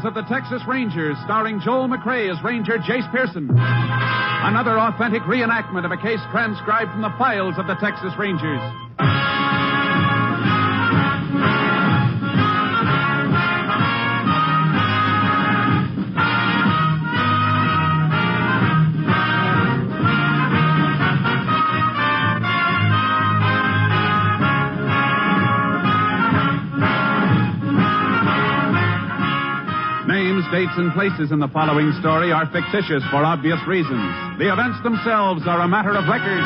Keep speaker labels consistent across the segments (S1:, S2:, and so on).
S1: of the Texas Rangers, starring Joel McRae as Ranger Jace Pearson. Another authentic reenactment of a case transcribed from the files of the Texas Rangers. Names, dates, and places in the following story are fictitious for obvious reasons. The events themselves are a matter of record.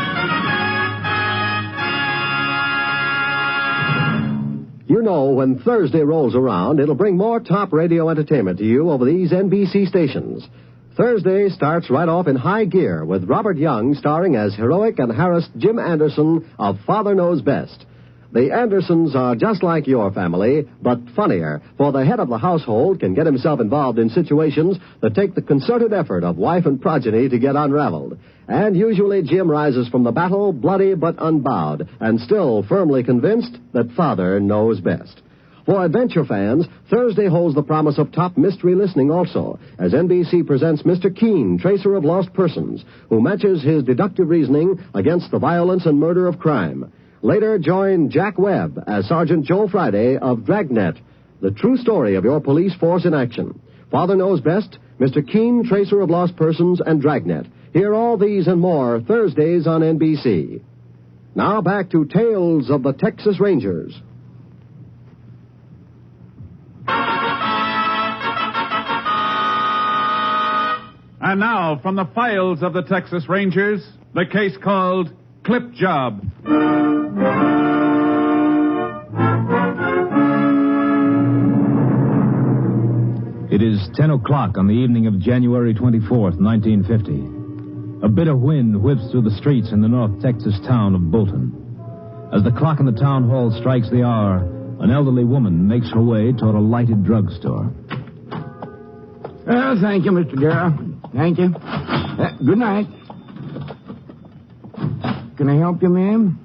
S2: You know, when Thursday rolls around, it'll bring more top radio entertainment to you over these NBC stations. Thursday starts right off in high gear with Robert Young starring as heroic and harassed Jim Anderson of Father Knows Best. The Andersons are just like your family, but funnier, for the head of the household can get himself involved in situations that take the concerted effort of wife and progeny to get unraveled. And usually Jim rises from the battle bloody but unbowed, and still firmly convinced that Father knows best. For adventure fans, Thursday holds the promise of top mystery listening also, as NBC presents Mr. Keene, tracer of lost persons, who matches his deductive reasoning against the violence and murder of crime. Later, join Jack Webb as Sergeant Joe Friday of Dragnet, the true story of your police force in action. Father Knows Best, Mr. Keene, Tracer of Lost Persons, and Dragnet. Hear all these and more Thursdays on NBC. Now back to Tales of the Texas Rangers.
S1: And now, from the files of the Texas Rangers, the case called Clip Job.
S3: It is 10 o'clock on the evening of January 24th, 1950. A bitter wind whips through the streets in the North Texas town of Bolton. As the clock in the town hall strikes the hour, an elderly woman makes her way toward a lighted drugstore.
S4: Thank you, Mr. Darrow. Thank you. Good night. Can I help you, ma'am?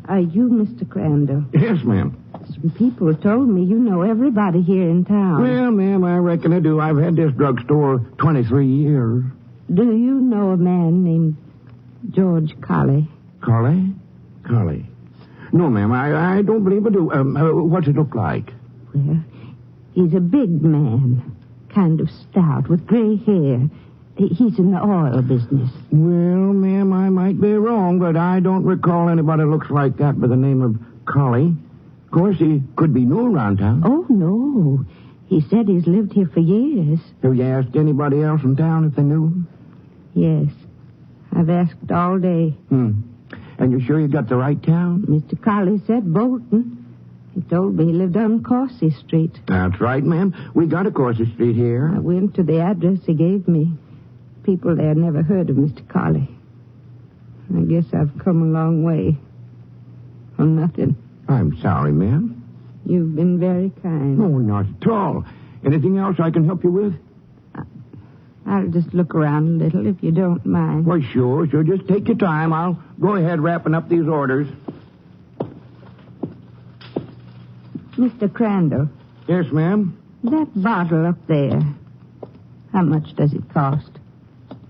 S5: Are you Mr. Crandall?
S4: Yes, ma'am.
S5: Some people told me you know everybody here in town.
S4: Well, ma'am, I reckon I do. I've had this drugstore 23 years.
S5: Do you know a man named George Colley?
S4: Colley? Colley. No, ma'am, I don't believe I do. What's it look like?
S5: Well, he's a big man, kind of stout, with gray hair. He's in the oil business.
S4: Well, ma'am, I might be wrong, but I don't recall anybody looks like that by the name of Colley. Of course, he could be new around town.
S5: Oh, no. He said he's lived here for years.
S4: Have you asked anybody else in town if they knew him?
S5: Yes. I've asked all day.
S4: And you're sure you got the right town?
S5: Mr. Colley said Bolton. He told me he lived on Coursey Street.
S4: That's right, ma'am. We got a Coursey Street here.
S5: I went to the address he gave me. People there never heard of Mr. Colley. I guess I've come a long way. For nothing.
S4: I'm sorry, ma'am.
S5: You've been very kind.
S4: No, not at all. Anything else I can help you with?
S5: I'll just look around a little, if you don't mind.
S4: Why, sure. Just take your time. I'll go ahead wrapping up these orders.
S5: Mr. Crandall.
S4: Yes, ma'am?
S5: That bottle up there, how much does it cost?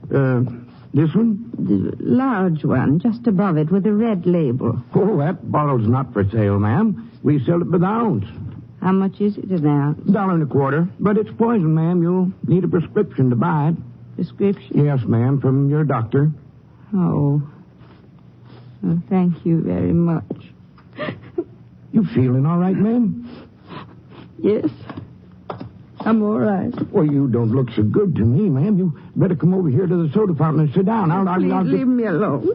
S4: This one?
S5: The large one, just above it, with a red label.
S4: Oh, that bottle's not for sale, ma'am. We sell it by the ounce.
S5: How much is it an ounce?
S4: $1.25. But it's poison, ma'am. You'll need a prescription to buy it.
S5: Prescription?
S4: Yes, ma'am, from your doctor.
S5: Oh. Well, thank you very much.
S4: You feeling all right, ma'am?
S5: Yes. I'm all right.
S4: Well, you don't look so good to me, ma'am. You better come over here to the soda fountain and sit down. I'll
S5: leave me alone.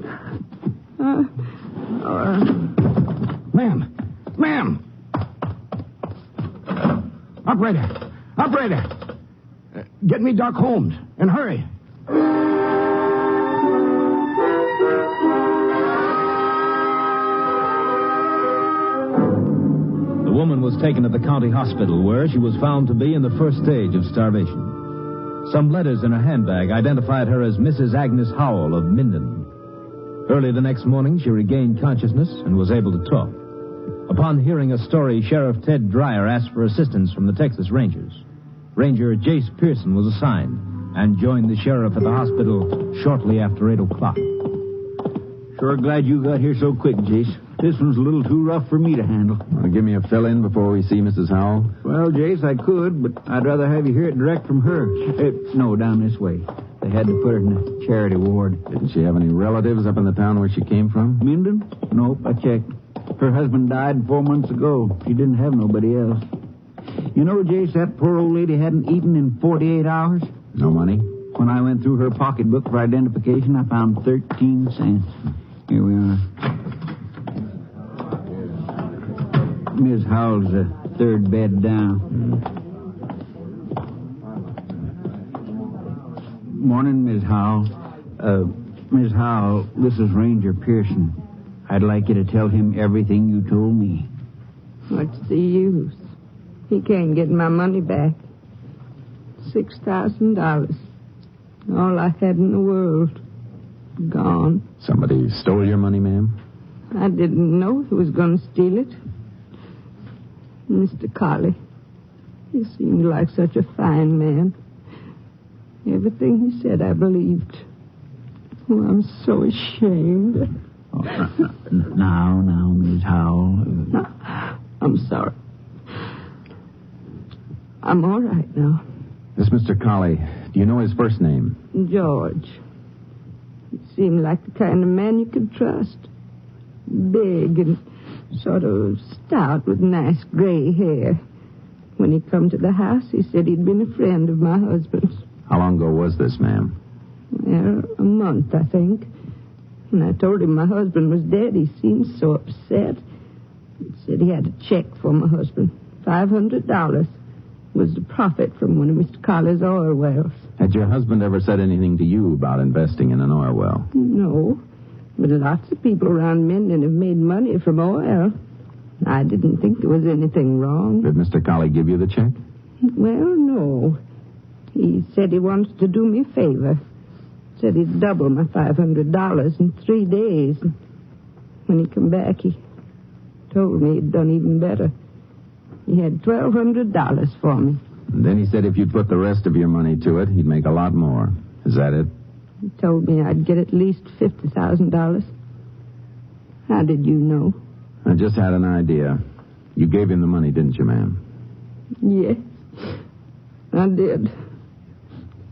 S4: Ma'am! Operator! Get me Doc Holmes, and hurry.
S3: The woman was taken to the county hospital, where she was found to be in the first stage of starvation. Some letters in her handbag identified her as Mrs. Agnes Howell of Minden. Early the next morning, she regained consciousness and was able to talk. Upon hearing a story, Sheriff Ted Dreyer asked for assistance from the Texas Rangers. Ranger Jace Pearson was assigned and joined the sheriff at the hospital shortly after 8 o'clock.
S6: Sure glad you got here so quick, Jace. This one's a little too rough for me to handle.
S7: Want to give me a fill-in before we see Mrs. Howell?
S6: Well, Jace, I could, but I'd rather have you hear it direct from her. No, down this way. They had to put her in the charity ward.
S7: Didn't she have any relatives up in the town where she came from?
S6: Minden? Nope, I checked. Her husband died 4 months ago. She didn't have nobody else. You know, Jace, that poor old lady hadn't eaten in 48 hours.
S7: No money?
S6: When I went through her pocketbook for identification, I found 13 cents. Here we are. Ms. Howell's the third bed down. Morning, Ms. Howell. Ms. Howell, this is Ranger Pearson. I'd like you to tell him everything you told me.
S5: What's the use? He can't get my money back. $6,000. All I had in the world. Gone.
S7: Somebody stole your money, ma'am?
S5: I didn't know he was going to steal it. Mr. Colley. He seemed like such a fine man. Everything he said I believed. Oh, I'm so ashamed.
S6: Oh, now, Ms. Howell.
S5: I'm sorry. I'm all right now.
S7: This Mr. Colley, do you know his first name?
S5: George. He seemed like the kind of man you could trust. Big and sort of stout with nice gray hair. When he come to the house, he said he'd been a friend of my husband's.
S7: How long ago was this, ma'am?
S5: Well, a month, I think. When I told him my husband was dead, he seemed so upset. He said he had a check for my husband. $500 was the profit from one of Mr. Colley's oil wells.
S7: Had your husband ever said anything to you about investing in an oil well?
S5: No, but lots of people around Minden have made money from oil. I didn't think there was anything wrong.
S7: Did Mr. Colley give you the check?
S5: Well, no. He said he wanted to do me a favor. Said he'd double my $500 in 3 days. When he come back, he told me he'd done even better. He had $1,200 for me.
S7: And then he said if you'd put the rest of your money to it, he'd make a lot more. Is that it?
S5: He told me I'd get at least $50,000. How did you know?
S7: I just had an idea. You gave him the money, didn't you, ma'am?
S5: Yes, I did.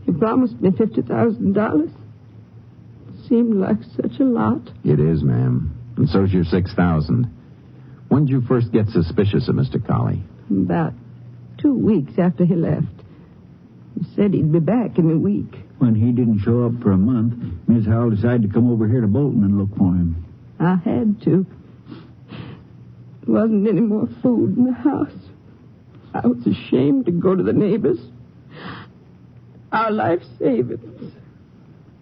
S5: He promised me $50,000. Seemed like such a lot.
S7: It is, ma'am. And so's your $6,000. When did you first get suspicious of Mr. Colley?
S5: About 2 weeks after he left. He said he'd be back in a week.
S6: When he didn't show up for a month, Ms. Howell decided to come over here to Bolton and look for him.
S5: I had to. There wasn't any more food in the house. I was ashamed to go to the neighbors. Our life savings.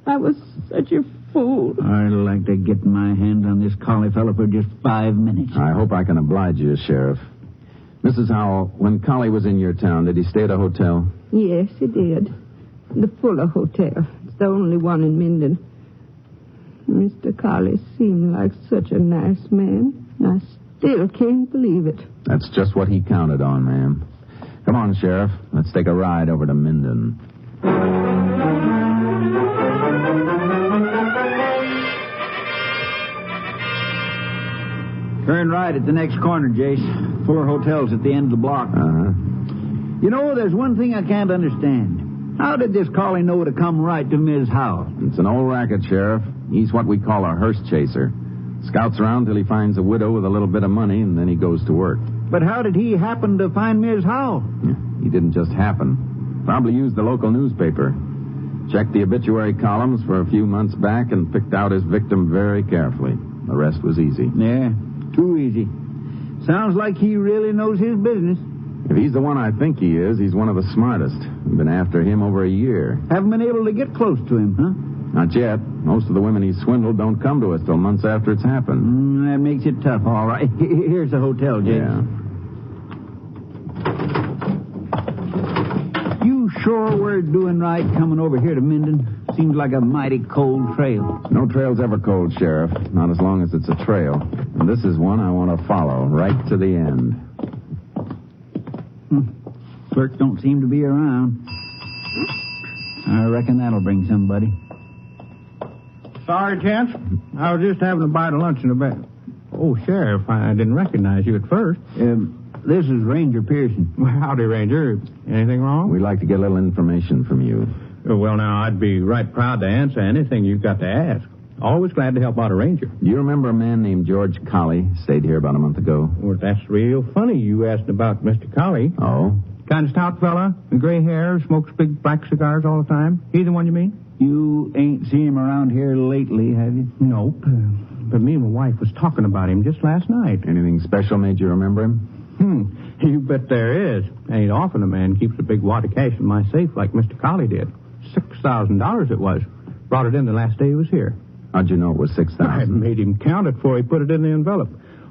S5: I was such a fool.
S6: I'd like to get my hands on this Colley fellow for just 5 minutes.
S7: I hope I can oblige you, Sheriff. Mrs. Howell, when Colley was in your town, did he stay at a hotel?
S5: Yes, he did. The Fuller Hotel. It's the only one in Minden. Mr. Colley seemed like such a nice man. I still can't believe it.
S7: That's just what he counted on, ma'am. Come on, Sheriff. Let's take a ride over to Minden.
S6: Turn right at the next corner, Jace. Fuller Hotel's at the end of the block.
S7: Uh-huh.
S6: You know, there's one thing I can't understand. How did this Colley know to come right to Ms. Howell?
S7: It's an old racket, Sheriff. He's what we call a hearse chaser. Scouts around till he finds a widow with a little bit of money, and then he goes to work.
S6: But how did he happen to find Ms. Howell?
S7: He didn't just happen. Probably used the local newspaper. Checked the obituary columns for a few months back and picked out his victim very carefully. The rest was easy.
S6: Yeah, too easy. Sounds like he really knows his business.
S7: If he's the one I think he is, he's one of the smartest. We've been after him over a year.
S6: Haven't been able to get close to him, huh?
S7: Not yet. Most of the women he's swindled don't come to us till months after it's happened.
S6: That makes it tough, all right. Here's the hotel, Jace.
S7: Yeah.
S6: You sure we're doing right coming over here to Minden? Seems like a mighty cold trail.
S7: No trail's ever cold, Sheriff. Not as long as it's a trail. And this is one I want to follow right to the end.
S6: Clerks don't seem to be around. I reckon that'll bring somebody.
S4: Sorry, gents. I was just having a bite of lunch in the back. Oh, Sheriff, I didn't recognize you at first.
S6: This is Ranger Pearson.
S4: Well, howdy, Ranger. Anything wrong?
S7: We'd like to get a little information from you.
S4: Well, now, I'd be right proud to answer anything you've got to ask. Always glad to help out a ranger.
S7: Do you remember a man named George Colley? Stayed here about a month ago.
S4: Well, that's real funny you asked about Mr. Colley.
S7: Oh?
S4: Kind of stout fella, gray hair, smokes big black cigars all the time. He's the one you mean?
S6: You ain't seen him around here lately, have you?
S4: Nope. But me and my wife was talking about him just last night.
S7: Anything special made you remember him?
S4: You bet there is. Ain't often a man keeps a big wad of cash in my safe like Mr. Colley did. $6,000 it was. Brought it in the last day he was here.
S7: How'd you know it was
S4: I
S7: $6,000?
S4: made him count it before he put it in the envelope.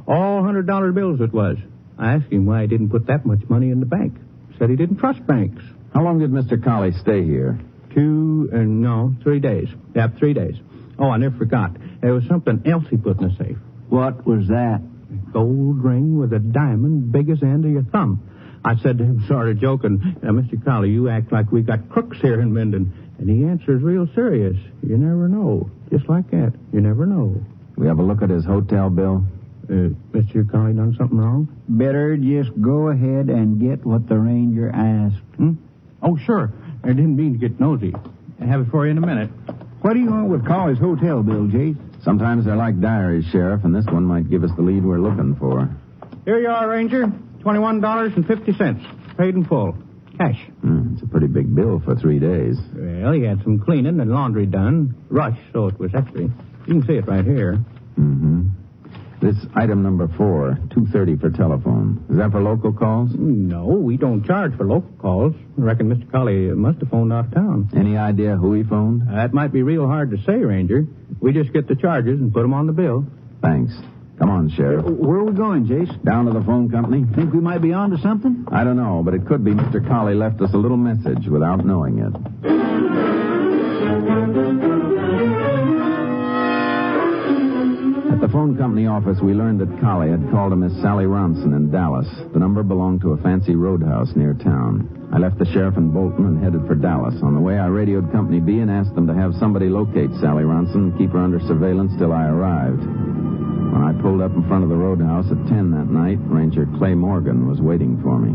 S4: All $100 bills it was. I asked him why he didn't put that much money in the bank. Said he didn't trust banks.
S7: How long did Mr. Colley stay here?
S4: 3 days. Yeah, 3 days. Oh, I never forgot. There was something else he put in the safe.
S6: What was that?
S4: A gold ring with a diamond big as the end of your thumb. I said to him, sort of joking, Mr. Colley, you act like we got crooks here in Minden. And he answers real serious. You never know. Just like that. You never know.
S7: We have a look at his hotel bill?
S4: Mr. Colley done something wrong?
S6: Better just go ahead and get what the ranger asked.
S4: Oh, sure. I didn't mean to get nosy. I'll have it for you in a minute.
S6: What do you want with Colley's hotel bill, Jace?
S7: Sometimes they're like diaries, Sheriff, and this one might give us the lead we're looking for.
S4: Here you are, Ranger. $21.50. Paid in full. Cash.
S7: It's a pretty big bill for 3 days.
S4: Well, he had some cleaning and laundry done. Rush, so it was extra. You can see it right here.
S7: This item number 4, $2.30 for telephone. Is that for local calls?
S4: No, we don't charge for local calls. I reckon Mr. Colley must have phoned out of town.
S7: Any idea who he phoned?
S4: That might be real hard to say, Ranger. We just get the charges and put them on the bill.
S7: Thanks. Come on, Sheriff.
S6: Where are we going, Jace?
S7: Down to the phone company?
S6: Think we might be on to something?
S7: I don't know, but it could be Mr. Colley left us a little message without knowing it. At the phone company office, we learned that Colley had called a Miss Sally Ronson in Dallas. The number belonged to a fancy roadhouse near town. I left the sheriff in Bolton and headed for Dallas. On the way, I radioed Company B and asked them to have somebody locate Sally Ronson and keep her under surveillance till I arrived. When I pulled up in front of the roadhouse at 10 that night, Ranger Clay Morgan was waiting for me.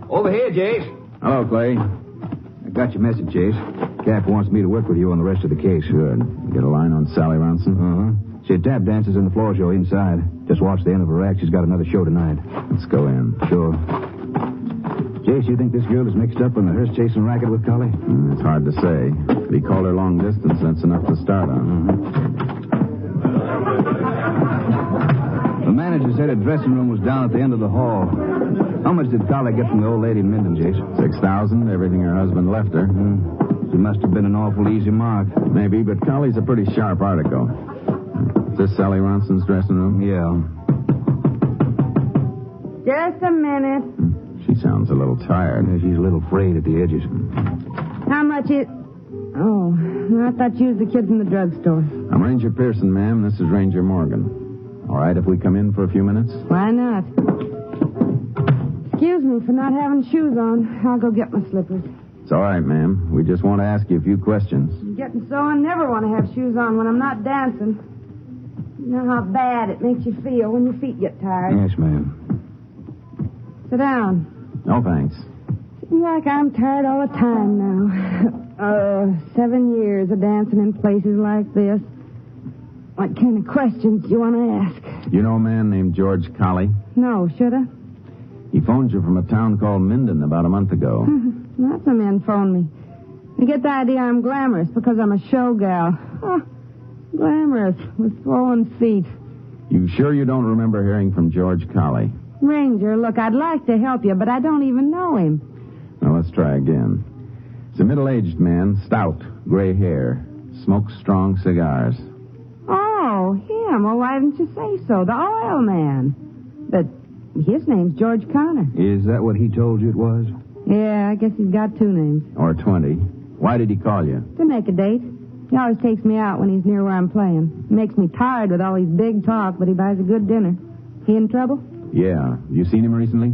S8: Over here, Jace.
S7: Hello, Clay.
S8: I got your message, Jace. Cap wants me to work with you on the rest of the case.
S7: Good. Get a line on Sally Ronson?
S8: She had tap dances in the floor show inside. Just watched the end of her act. She's got another show tonight.
S7: Let's go in.
S8: Sure. Jace, you think this girl is mixed up in the hearse-chasing racket with Colley?
S7: It's hard to say. If he called her long distance, that's enough to start on.
S8: The manager said her dressing room was down at the end of the hall. How much did Colley get from the old lady in Minden, Jace?
S7: $6,000, everything her husband left her.
S8: She must have been an awful easy mark.
S7: Maybe, but Colley's a pretty sharp article. Is this Sally Ronson's dressing room?
S8: Yeah.
S5: Just a minute.
S7: She sounds a little tired.
S8: Yeah, she's a little frayed at the edges.
S5: How much is... Oh, I thought you was the kid from the drugstore.
S7: I'm Ranger Pearson, ma'am. This is Ranger Morgan. All right if we come in for a few minutes?
S5: Why not? Excuse me for not having shoes on. I'll go get my slippers.
S7: It's all right, ma'am. We just want to ask you a few questions.
S5: I'm getting so I never want to have shoes on when I'm not dancing. You know how bad it makes you feel when your feet get tired.
S8: Yes, ma'am.
S5: Sit down.
S7: No, thanks.
S5: Seems like I'm tired all the time now. 7 years of dancing in places like this. What kind of questions do you want to ask?
S7: You know a man named George Colley?
S5: No, should I?
S7: He phoned you from a town called Minden about a month ago.
S5: Lots of men phone me. They get the idea I'm glamorous because I'm a show gal. Oh, glamorous with swollen feet.
S7: You sure you don't remember hearing from George Colley?
S5: Ranger, look, I'd like to help you, but I don't even know him.
S7: Now, let's try again. He's a middle-aged man, stout, gray hair, smokes strong cigars.
S5: Oh, him. Well, why didn't you say so? The oil man. But his name's George Connor.
S8: Is that what he told you it was?
S5: Yeah, I guess he's got 2 names.
S7: Or 20. Why did he call you?
S5: To make a date. He always takes me out when he's near where I'm playing. He makes me tired with all his big talk, but he buys a good dinner. He in trouble?
S7: Yeah. You seen him recently?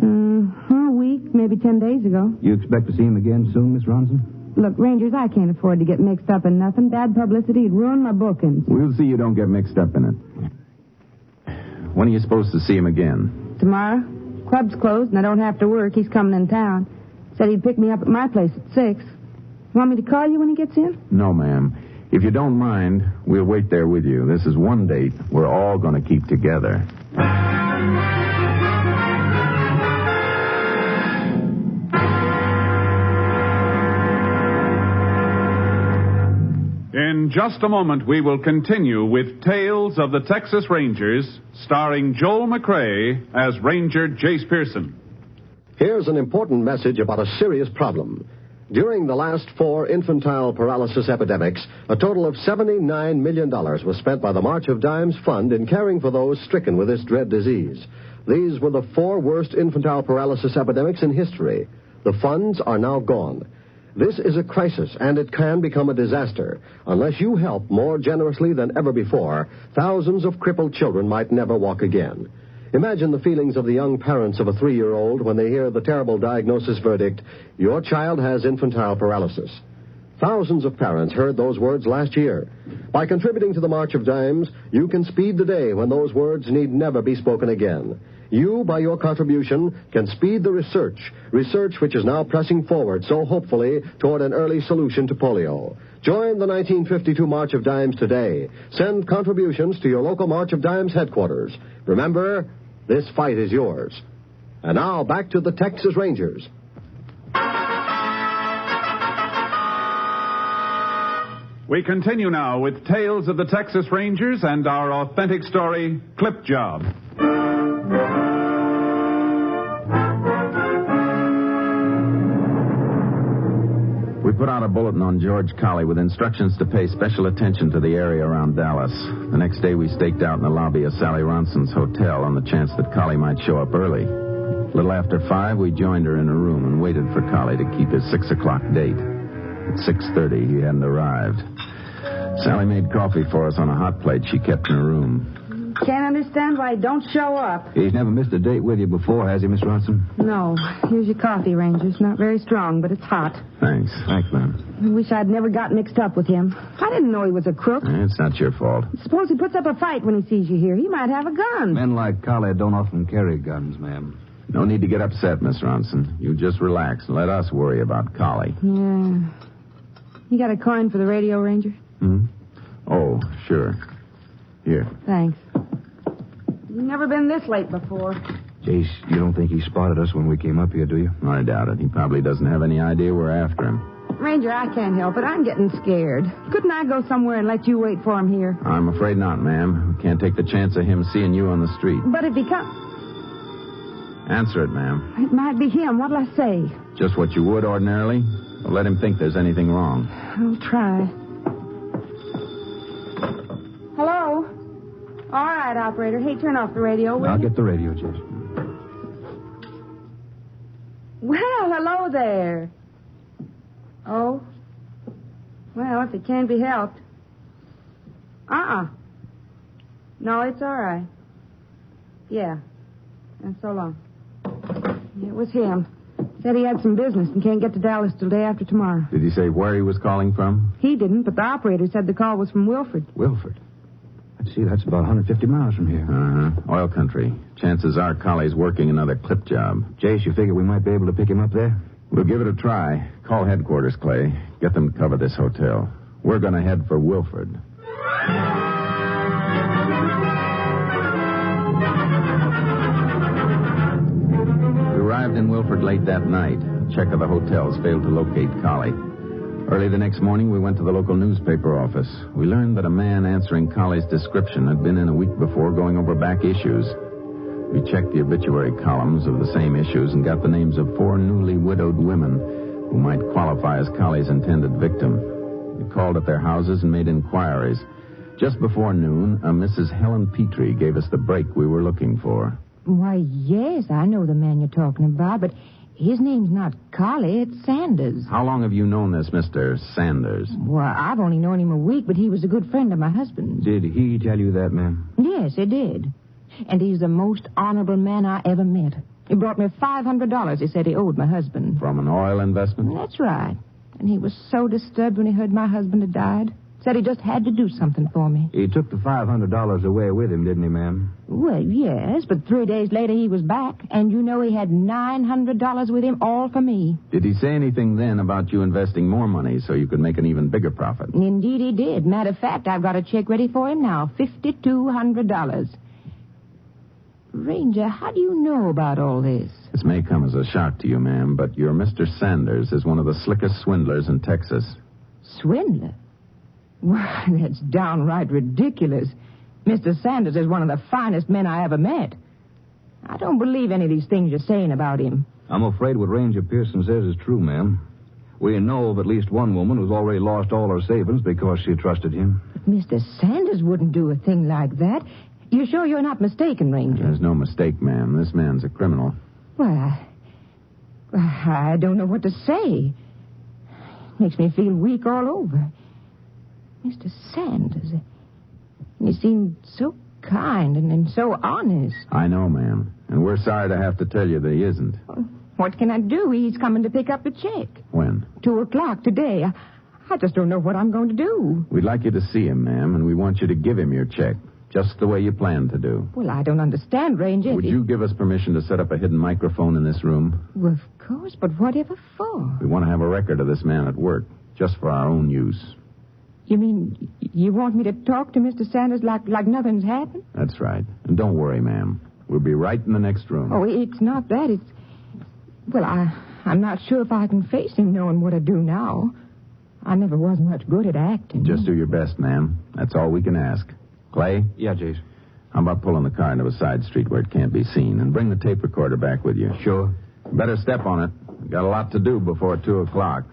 S5: A week, maybe 10 days ago.
S8: You expect to see him again soon, Miss Ronson?
S5: Look, Rangers, I can't afford to get mixed up in nothing. Bad publicity would ruin my bookings.
S7: We'll see you don't get mixed up in it. When are you supposed to see him again?
S5: Tomorrow. Club's closed and I don't have to work. He's coming in town. Said he'd pick me up at my place at 6. Want me to call you when he gets in?
S7: No, ma'am. If you don't mind, we'll wait there with you. This is one date we're all going to keep together.
S1: In just a moment, we will continue with Tales of the Texas Rangers, starring Joel McRae as Ranger Jace Pearson.
S2: Here's an important message about a serious problem. During the last 4 infantile paralysis epidemics, a total of $79 million was spent by the March of Dimes Fund in caring for those stricken with this dread disease. These were the 4 worst infantile paralysis epidemics in history. The funds are now gone. This is a crisis, and it can become a disaster. Unless you help more generously than ever before, thousands of crippled children might never walk again. Imagine the feelings of the young parents of a 3-year-old when they hear the terrible diagnosis verdict, your child has infantile paralysis. Thousands of parents heard those words last year. By contributing to the March of Dimes, you can speed the day when those words need never be spoken again. You, by your contribution, can speed the research which is now pressing forward so hopefully toward an early solution to polio. Join the 1952 March of Dimes today. Send contributions to your local March of Dimes headquarters. Remember, this fight is yours. And now, back to the Texas Rangers.
S1: We continue now with Tales of the Texas Rangers and our authentic story, Clip Job.
S7: We put out a bulletin on George Colley with instructions to pay special attention to the area around Dallas. The next day, we staked out in the lobby of Sally Ronson's hotel on the chance that Colley might show up early. A little after 5, we joined her in her room and waited for Colley to keep his 6 o'clock date. At 6:30, he hadn't arrived. Sally made coffee for us on a hot plate she kept in her room.
S5: Can't understand why he don't show up.
S8: He's never missed a date with you before, has he, Miss Ronson?
S5: No. Here's your coffee, Rangers. Not very strong, but it's hot.
S7: Thanks, ma'am.
S5: I wish I'd never got mixed up with him. I didn't know he was a crook.
S7: It's not your fault.
S5: Suppose he puts up a fight when he sees you here. He might have a gun.
S8: Men like Colley don't often carry guns, ma'am.
S7: No need to get upset, Miss Ronson. You just relax and let us worry about Colley.
S5: Yeah. You got a coin for the radio, Ranger?
S7: Oh, sure. Here.
S5: Thanks. You've never been this late before.
S8: Jace, you don't think he spotted us when we came up here, do you?
S7: I doubt it. He probably doesn't have any idea we're after him.
S5: Ranger, I can't help it. I'm getting scared. Couldn't I go somewhere and let you wait for him here?
S7: I'm afraid not, ma'am. We can't take the chance of him seeing you on the street.
S5: But if he comes...
S7: Answer it, ma'am.
S5: It might be him. What'll I say?
S7: Just what you would ordinarily. Don't let him think there's anything wrong.
S5: I'll try. Hello? All right, operator. Hey, turn off the radio, will
S8: I'll
S5: you?
S8: get the radio, Jace.
S5: Well, hello there. Oh? Well, if it can be helped. No, it's all right. Yeah. And so long. It was him. Said he had some business and can't get to Dallas till day after tomorrow.
S7: Did he say where he was calling from?
S5: He didn't, but the operator said the call was from Wilford.
S8: Wilford? Let's see, that's about 150 miles from here.
S7: Oil country. Chances are Colley's working another clip job.
S8: Jace, you figure we might be able to pick him up there?
S7: We'll give it a try. Call headquarters, Clay. Get them to cover this hotel. We're going to head for Wilford. We arrived in Wilford late that night. Check of the hotels failed to locate Colley. Early the next morning, we went to the local newspaper office. We learned that a man answering Colley's description had been in a week before going over back issues. We checked the obituary columns of the same issues and got the names of 4 newly widowed women who might qualify as Colley's intended victim. We called at their houses and made inquiries. Just before noon, a Mrs. Helen Petrie gave us the break we were looking for.
S9: Why, yes, I know the man you're talking about, but his name's not Colley, it's Sanders.
S7: How long have you known this Mr. Sanders?
S9: Well, I've only known him a week, but he was a good friend of my husband's.
S8: Did he tell you that, ma'am?
S9: Yes, he did. And he's the most honorable man I ever met. He brought me $500 he said he owed my husband.
S7: From an oil investment?
S9: That's right. And he was so disturbed when he heard my husband had died. Said he just had to do something for me.
S8: He took the $500 away with him, didn't he, ma'am?
S9: Well, yes, but 3 days later he was back. And you know he had $900 with him, all for me.
S7: Did he say anything then about you investing more money so you could make an even bigger profit?
S9: Indeed he did. Matter of fact, I've got a check ready for him now. $5,200. Ranger, how do you know about all this?
S7: This may come as a shock to you, ma'am, but your Mr. Sanders is one of the slickest swindlers in Texas.
S9: Swindler? Why, that's downright ridiculous. Mr. Sanders is one of the finest men I ever met. I don't believe any of these things you're saying about him.
S8: I'm afraid what Ranger Pearson says is true, ma'am. We know of at least one woman who's already lost all her savings because she trusted him.
S9: But Mr. Sanders wouldn't do a thing like that. You sure you're not mistaken, Ranger?
S7: There's no mistake, ma'am. This man's a criminal.
S9: Well, I don't know what to say. Makes me feel weak all over. Mr. Sanders, he seemed so kind and so honest.
S7: I know, ma'am. And we're sorry to have to tell you that he isn't.
S9: What can I do? He's coming to pick up the check.
S7: When?
S9: 2:00 today. I just don't know what I'm going to do.
S7: We'd like you to see him, ma'am, and we want you to give him your check, just the way you planned to do.
S9: Well, I don't understand, Ranger.
S7: Would you give us permission to set up a hidden microphone in this room?
S9: Well, of course, but whatever for?
S7: We want to have a record of this man at work, just for our own use.
S9: You mean you want me to talk to Mr. Sanders like nothing's happened?
S7: That's right. And don't worry, ma'am. We'll be right in the next room.
S9: Oh, it's not that. It's... Well, I'm not sure if I can face him knowing what I do now. I never was much good at acting.
S7: Just do your best, ma'am. That's all we can ask. Clay?
S8: Yeah, Jace.
S7: How about pulling the car into a side street where it can't be seen? And bring the tape recorder back with you.
S8: Sure.
S7: Better step on it. We've got a lot to do before 2:00.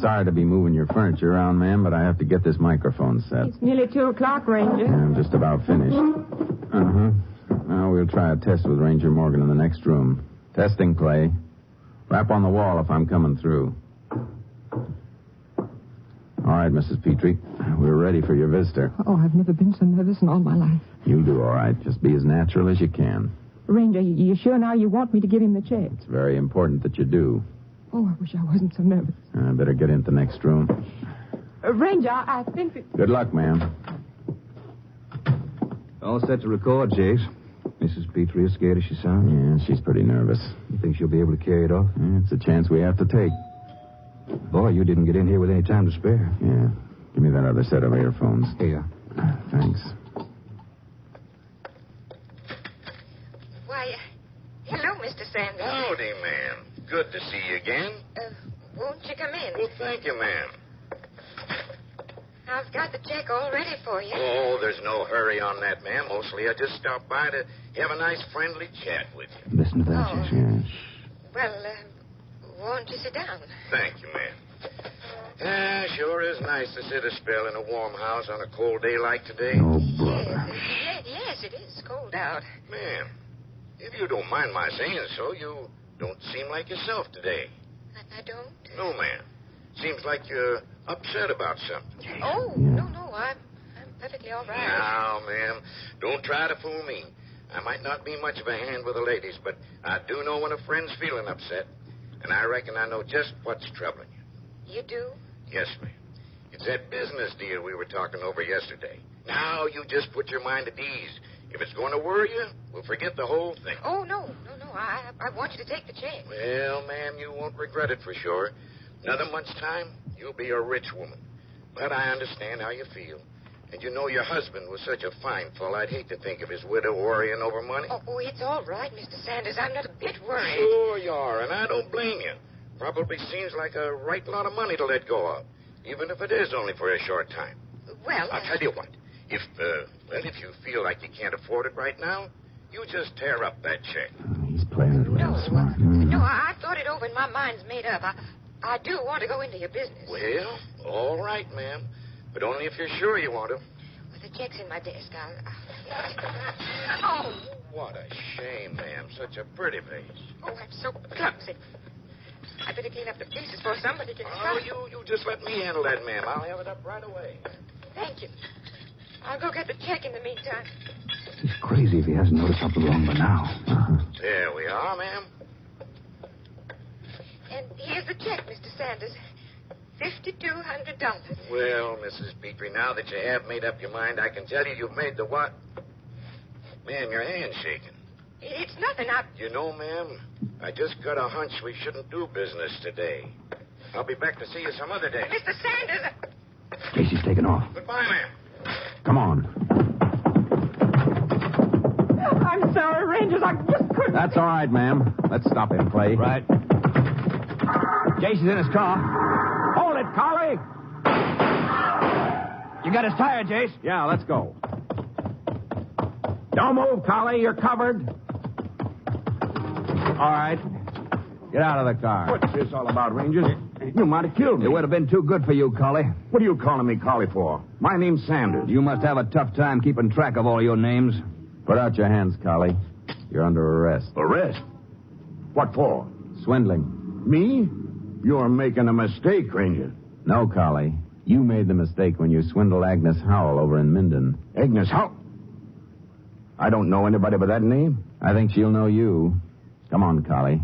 S7: Sorry to be moving your furniture around, ma'am, but I have to get this microphone set.
S9: It's nearly 2:00, Ranger.
S7: Yeah, I'm just about finished. Uh-huh. Now we'll try a test with Ranger Morgan in the next room. Testing, Clay. Rap on the wall if I'm coming through. All right, Mrs. Petrie. We're ready for your visitor.
S9: Oh, I've never been so nervous in all my life.
S7: You'll do all right. Just be as natural as you can.
S9: Ranger, you sure now you want me to give him the check?
S7: It's very important that you do.
S9: Oh, I wish I wasn't so nervous.
S7: I better get into the next room.
S9: Ranger, I think that...
S7: Good luck, ma'am.
S8: All set to record, Jace. Mrs. Petrie, as scared as she sounds?
S7: Yeah, she's pretty nervous.
S8: You think she'll be able to carry it off?
S7: Yeah, it's a chance we have to take.
S8: Boy, you didn't get in here with any time to spare.
S7: Yeah. Give me that other set of earphones.
S8: Here.
S7: Thanks.
S10: Why, hello, Mr. Sanders.
S11: Howdy, ma'am. Good to see you again.
S10: Won't you come in?
S11: Well, thank you, ma'am.
S10: I've got the check all ready for you.
S11: Oh, there's no hurry on that, ma'am. Mostly I just stopped by to have a nice friendly chat with you.
S8: Listen to that, Jace.
S7: Yes.
S10: Well, won't you sit down?
S11: Thank you, ma'am. Sure is nice to sit a spell in a warm house on a cold day like today.
S7: Oh, brother.
S10: Yes, it is cold out.
S11: Ma'am, if you don't mind my saying so, you don't seem like yourself today.
S10: I don't?
S11: No, ma'am. Seems like you're upset about something.
S10: Oh, no, I'm perfectly all right.
S11: Now, ma'am, don't try to fool me. I might not be much of a hand with the ladies, but I do know when a friend's feeling upset, and I reckon I know just what's troubling you.
S10: You do?
S11: Yes, ma'am. It's that business deal we were talking over yesterday. Now you just put your mind at ease. If it's going to worry you, we'll forget the whole thing.
S10: Oh, no. I want you to take the check.
S11: Well, ma'am, you won't regret it for sure. Another month's time, you'll be a rich woman. But I understand how you feel. And you know your husband was such a fine fellow, I'd hate to think of his widow worrying over money.
S10: Oh, it's all right, Mr. Sanders. I'm not a bit worried.
S11: Sure you are, and I don't blame you. Probably seems like a right lot of money to let go of, even if it is only for a short time.
S10: Well,
S11: I'll tell you what. If you feel like you can't afford it right now, you just tear up that check.
S7: He's playing it real smart.
S10: No, I thought it over and my mind's made up. I do want to go into your business.
S11: Well, all right, ma'am. But only if you're sure you want to.
S10: Well, the check's in my desk. Oh.
S11: What a shame, ma'am. Such a pretty face.
S10: Oh, I'm so clumsy. I better clean up the pieces before somebody gets
S11: Oh,
S10: shot.
S11: you just let me handle that, ma'am. I'll have it up right away.
S10: Thank you. I'll go get the check in the meantime.
S8: He's crazy if he hasn't noticed something wrong by now.
S11: There we are, ma'am.
S10: And here's the check, Mr. Sanders. $5,200.
S11: Well, Mrs. Petrie, now that you have made up your mind, I can tell you you've made the what? Ma'am, your hand's shaking.
S10: It's nothing.
S11: You know, ma'am, I just got a hunch we shouldn't do business today. I'll be back to see you some other day.
S10: Mr. Sanders!
S8: Casey's taken off.
S11: Goodbye, ma'am.
S8: Come on.
S9: I'm sorry, Rangers. I just couldn't.
S7: That's all right, ma'am. Let's stop him, Clay.
S8: Right. Jason's in his car. Hold it, Collie! You got his tire, Jace?
S7: Yeah, let's go.
S8: Don't move, Collie. You're covered.
S7: All right. Get out of the car.
S8: What's this all about, Rangers? You might have killed me.
S7: It would have been too good for you, Collie.
S8: What are you calling me Collie for? My name's Sanders.
S7: You must have a tough time keeping track of all your names. Put out your hands, Collie. You're under arrest.
S8: Arrest? What for?
S7: Swindling.
S8: Me? You're making a mistake, Ranger.
S7: No, Collie. You made the mistake when you swindled Agnes Howell over in Minden.
S8: Agnes Howell? I don't know anybody by that name.
S7: I think she'll know you. Come on, Collie.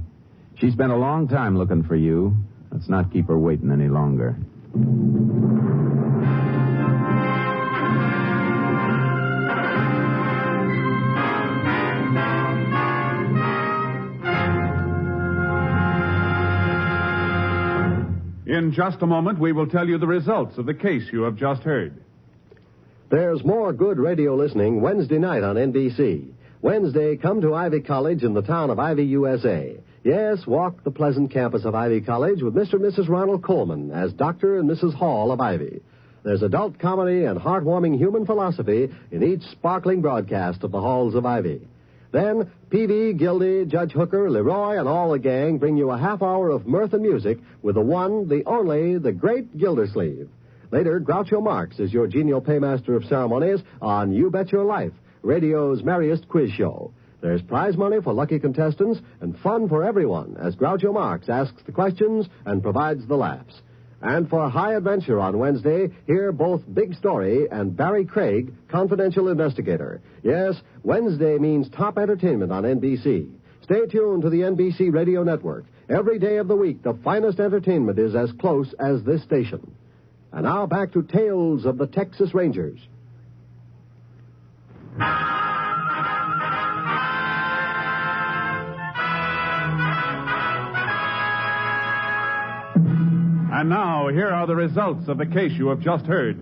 S7: She spent a long time looking for you. Let's not keep her waiting any longer.
S1: In just a moment, we will tell you the results of the case you have just heard.
S2: There's more good radio listening Wednesday night on NBC. Wednesday, come to Ivy College in the town of Ivy, USA. Yes, walk the pleasant campus of Ivy College with Mr. and Mrs. Ronald Coleman as Dr. and Mrs. Hall of Ivy. There's adult comedy and heartwarming human philosophy in each sparkling broadcast of the halls of Ivy. Then, Peavy, Gildy, Judge Hooker, Leroy, and all the gang bring you a half hour of mirth and music with the one, the only, the great Gildersleeve. Later, Groucho Marx is your genial paymaster of ceremonies on You Bet Your Life, radio's merriest quiz show. There's prize money for lucky contestants and fun for everyone as Groucho Marx asks the questions and provides the laughs. And for high adventure on Wednesday, hear both Big Story and Barry Craig, confidential investigator. Yes, Wednesday means top entertainment on NBC. Stay tuned to the NBC Radio Network. Every day of the week, the finest entertainment is as close as this station. And now back to Tales of the Texas Rangers.
S1: And now, here are the results of the case you have just heard.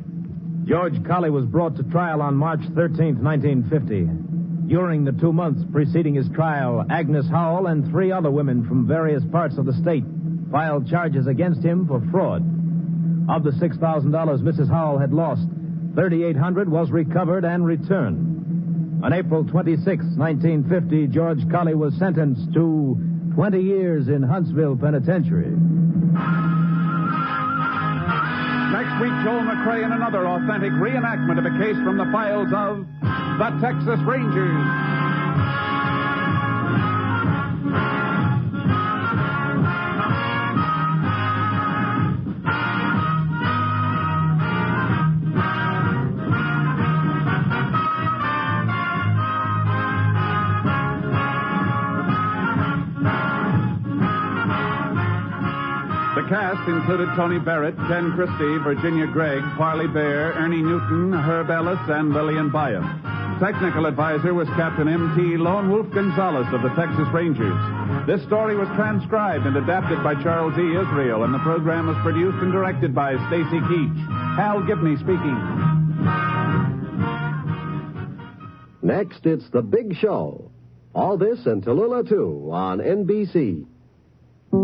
S3: George Colley was brought to trial on March 13th, 1950. During the 2 months preceding his trial, Agnes Howell and 3 other women from various parts of the state filed charges against him for fraud. Of the $6,000 Mrs. Howell had lost, $3,800 was recovered and returned. On April 26, 1950, George Colley was sentenced to 20 years in Huntsville Penitentiary.
S1: Next week, Joel McCrea in another authentic reenactment of a case from the files of the Texas Rangers. The cast included Tony Barrett, Ken Christie, Virginia Gregg, Parley Bear, Ernie Newton, Herb Ellis, and Lillian Byam. Technical advisor was Captain M.T. Lone Wolf Gonzalez of the Texas Rangers. This story was transcribed and adapted by Charles E. Israel, and the program was produced and directed by Stacy Keach. Hal Gibney speaking.
S2: Next, it's The Big Show. All this and Tallulah, too, on NBC.